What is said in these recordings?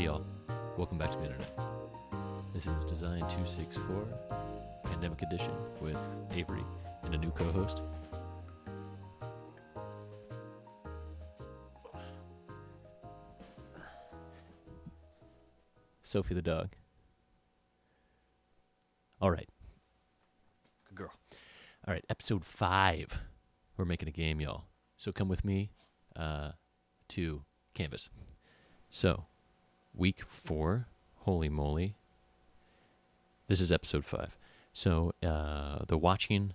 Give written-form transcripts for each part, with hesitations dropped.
y'all, welcome back to the internet. This is Design 264, Pandemic Edition with Avery and a new co-host. Sophie the dog. All right. Good girl. All right, episode 5. We're making a game, y'all. So come with me to Canvas. So, week 4, holy moly. This is episode 5. So, the watching,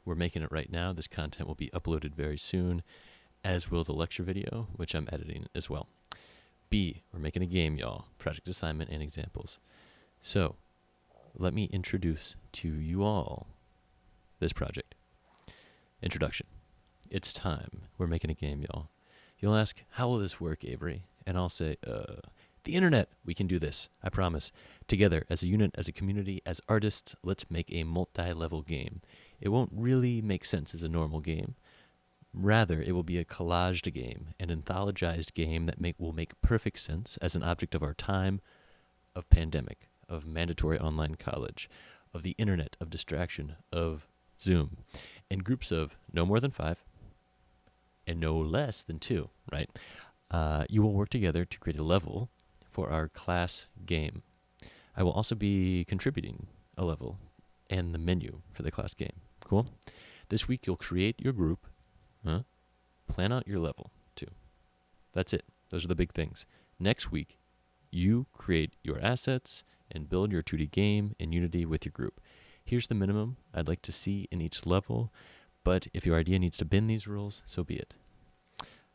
we're making it right now. This content will be uploaded very soon, as will the lecture video, which I'm editing as well. B, we're making a game, y'all. Project assignment and examples. So, let me introduce to you all this project. Introduction. It's time. We're making a game, y'all. You'll ask, how will this work, Avery? And I'll say, the internet. We can do this. I promise. Together, as a unit, as a community, as artists, let's make a multi-level game. It won't really make sense as a normal game. Rather, it will be a collaged game, an anthologized game that will make perfect sense as an object of our time, of pandemic, of mandatory online college, of the internet, of distraction, of Zoom, in groups of no more than 5 and no less than 2, right? You will work together to create a level for our class game. I will also be contributing a level and the menu for the class game. Cool? This week you'll create your group, plan out your level too. That's it. Those are the big things. Next week, you create your assets and build your 2D game in Unity with your group. Here's the minimum I'd like to see in each level, but if your idea needs to bend these rules, so be it.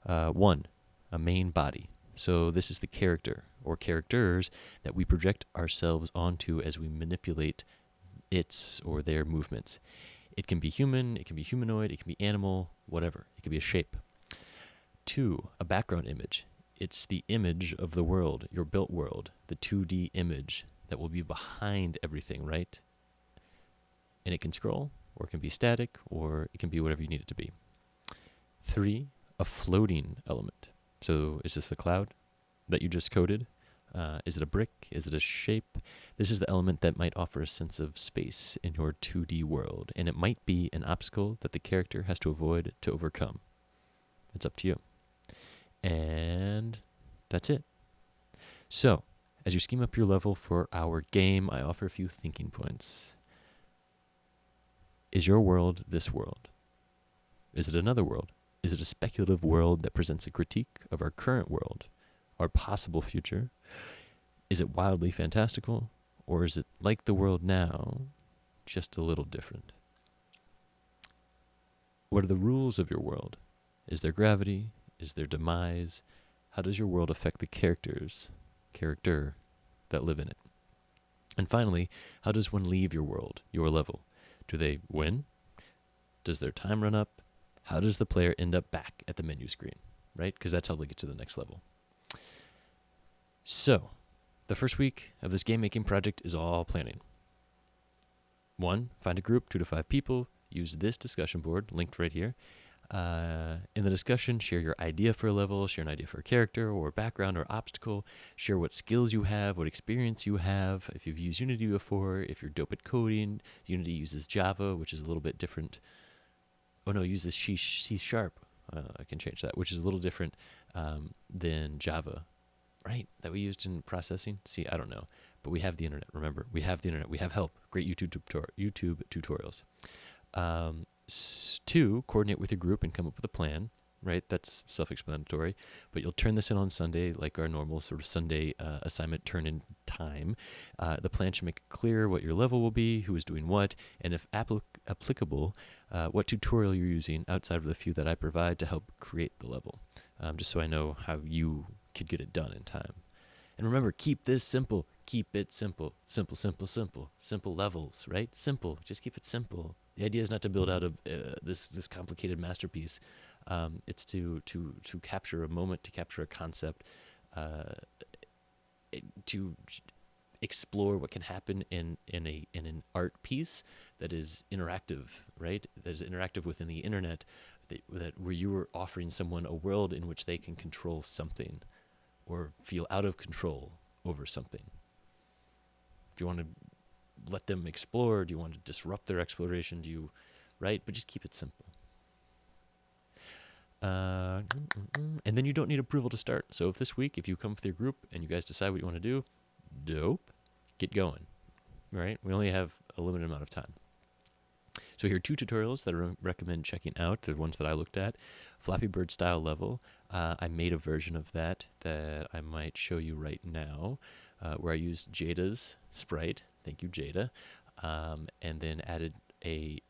1, a main body. So this is the character or characters that we project ourselves onto as we manipulate its or their movements. It can be human, it can be humanoid, it can be animal, whatever. It can be a shape. 2, a background image. It's the image of the world, your built world, the 2D image that will be behind everything, right? And it can scroll, or it can be static, or it can be whatever you need it to be. 3, a floating element. So is this the cloud that you just coded? Is it a brick? Is it a shape? This is the element that might offer a sense of space in your 2D world, and it might be an obstacle that the character has to avoid to overcome. It's up to you. And that's it. So, as you scheme up your level for our game, I offer a few thinking points. Is your world this world? Is it another world? Is it a speculative world that presents a critique of our current world, our possible future? Is it wildly fantastical? Or is it like the world now, just a little different? What are the rules of your world? Is there gravity? Is there demise? How does your world affect the character that live in it? And finally, how does one leave your world, your level? Do they win? Does their time run up? How does the player end up back at the menu screen, right? Because that's how they get to the next level. So, the first week of this game-making project is all planning. 1, find a group, 2 to 5 people. Use this discussion board, linked right here. In the discussion, share your idea for a level, share an idea for a character or background or obstacle, share what skills you have, what experience you have, if you've used Unity before, if you're dope at coding. Unity uses Java, which is a little bit different. Oh no, use this C#. I can change that, which is a little different than Java, right? That we used in processing. See, I don't know, but we have the internet. Remember, we have the internet. We have help. Great YouTube tutorials. 2, coordinate with your group and come up with a plan, right? That's self-explanatory. But you'll turn this in on Sunday, like our normal sort of Sunday assignment turn-in time. The plan should make it clear what your level will be, who is doing what, and if applicable, what tutorial you're using outside of the few that I provide to help create the level, just so I know how you could get it done in time. And remember, keep this simple. Keep it simple. Simple, simple, simple. Simple levels, right? Simple. Just keep it simple. The idea is not to build out this complicated masterpiece. It's to capture a moment, to capture a concept, to explore what can happen in an art piece that is interactive, right? That is interactive within the internet, that where you are offering someone a world in which they can control something, or feel out of control, over something. Do you want to let them explore? Do you want to disrupt their exploration? Right? But just keep it simple. And then you don't need approval to start. So if this week, if you come with your group and you guys decide what you want to do, dope, get going. Right? We only have a limited amount of time. So here are 2 tutorials that I recommend checking out. The ones that I looked at. Flappy Bird style level. I made a version of that I might show you right now, where I used Jada's sprite. Thank you, Jada. And then added a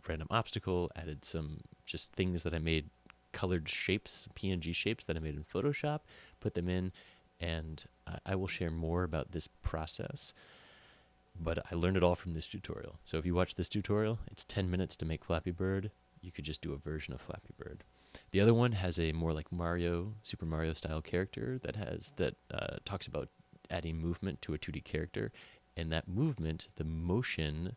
random obstacle, added some just things that I made, colored shapes, PNG shapes that I made in Photoshop, put them in, and I will share more about this process. But I learned it all from this tutorial. So if you watch this tutorial, it's 10 minutes to make Flappy Bird. You could just do a version of Flappy Bird. The other one has a more like Super Mario style character that talks about adding movement to a 2D character. And that movement, the motion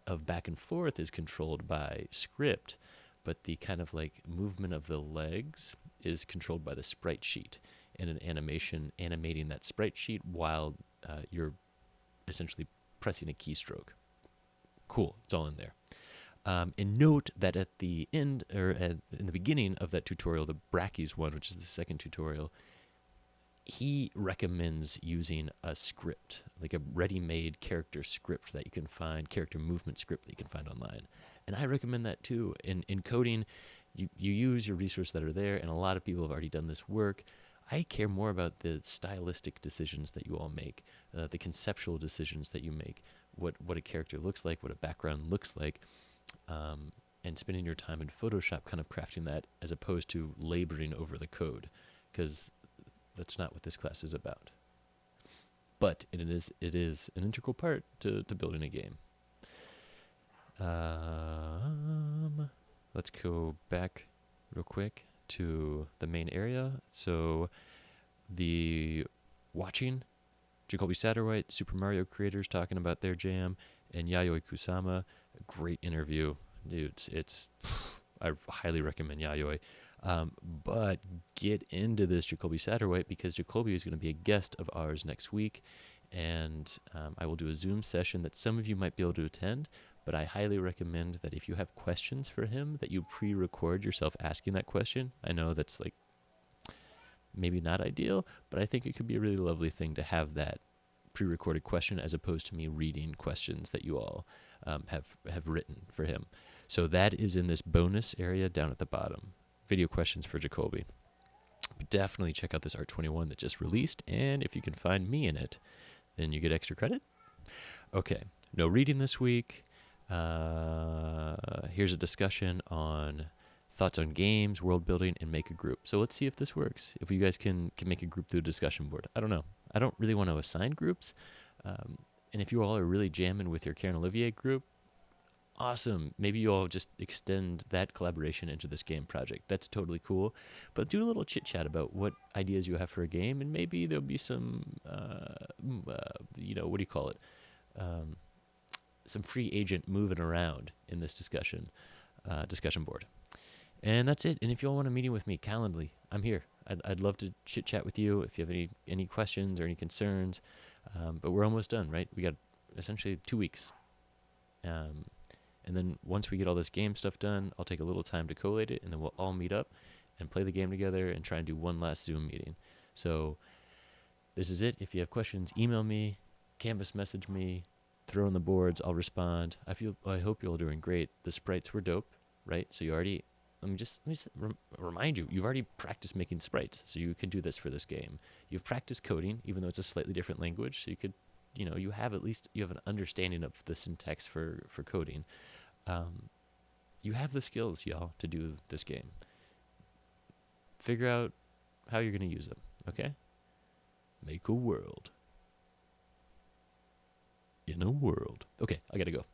of back and forth, is controlled by script, but the kind of like movement of the legs is controlled by the sprite sheet and an animation animating that sprite sheet while you're essentially pressing a keystroke. Cool, it's all in there. And note that at the end, or in the beginning of that tutorial, the Brackies one, which is the second tutorial, he recommends using a script, like a ready-made character script that you can find, character movement script that you can find online. And I recommend that too. In coding, you use your resources that are there, and a lot of people have already done this work. I care more about the stylistic decisions that you all make, the conceptual decisions that you make, what a character looks like, what a background looks like, and spending your time in Photoshop kind of crafting that as opposed to laboring over the code, because that's not what this class is about. But it is an integral part to building a game. Let's go back real quick to the main area. So the watching Jacoby Satterwhite, Super Mario creators, talking about their jam, and Yayoi Kusama, a great interview. Dude, I highly recommend Yayoi. But get into this Jacoby Satterwhite, because Jacoby is going to be a guest of ours next week, and I will do a Zoom session that some of you might be able to attend, but I highly recommend that if you have questions for him, that you pre-record yourself asking that question. I know that's like maybe not ideal, but I think it could be a really lovely thing to have that pre-recorded question as opposed to me reading questions that you all have written for him. So that is in this bonus area down at the bottom. Video questions for Jacoby. But definitely check out this Art21 that just released, and if you can find me in it, then you get extra credit. Okay, no reading this week. Here's a discussion on thoughts on games, world building, and make a group. So let's see if this works. If you guys can make a group through a discussion board. I don't know. I don't really want to assign groups. And if you all are really jamming with your Karen Olivier group, awesome. Maybe you all just extend that collaboration into this game project. That's totally cool. But do a little chit chat about what ideas you have for a game, and maybe there'll be some, what do you call it? Some free agent moving around in this discussion board. And that's it. And if you all want a meeting with me, Calendly, I'm here. I'd love to chit chat with you if you have any questions or any concerns. But we're almost done, right? We got essentially 2 weeks. And then once we get all this game stuff done, I'll take a little time to collate it, and then we'll all meet up and play the game together and try and do one last Zoom meeting. So this is it. If you have questions, email me, Canvas message me, throw on the boards. I'll respond. I hope you're all doing great. The sprites were dope, right? So you already, let me just remind you, you've already practiced making sprites, so you can do this for this game. You've practiced coding, even though it's a slightly different language, so you could, you have an understanding of the syntax for coding. You have the skills, y'all, to do this game. Figure out how you're going to use them, okay? Make a world. In a world. Okay, I got to go.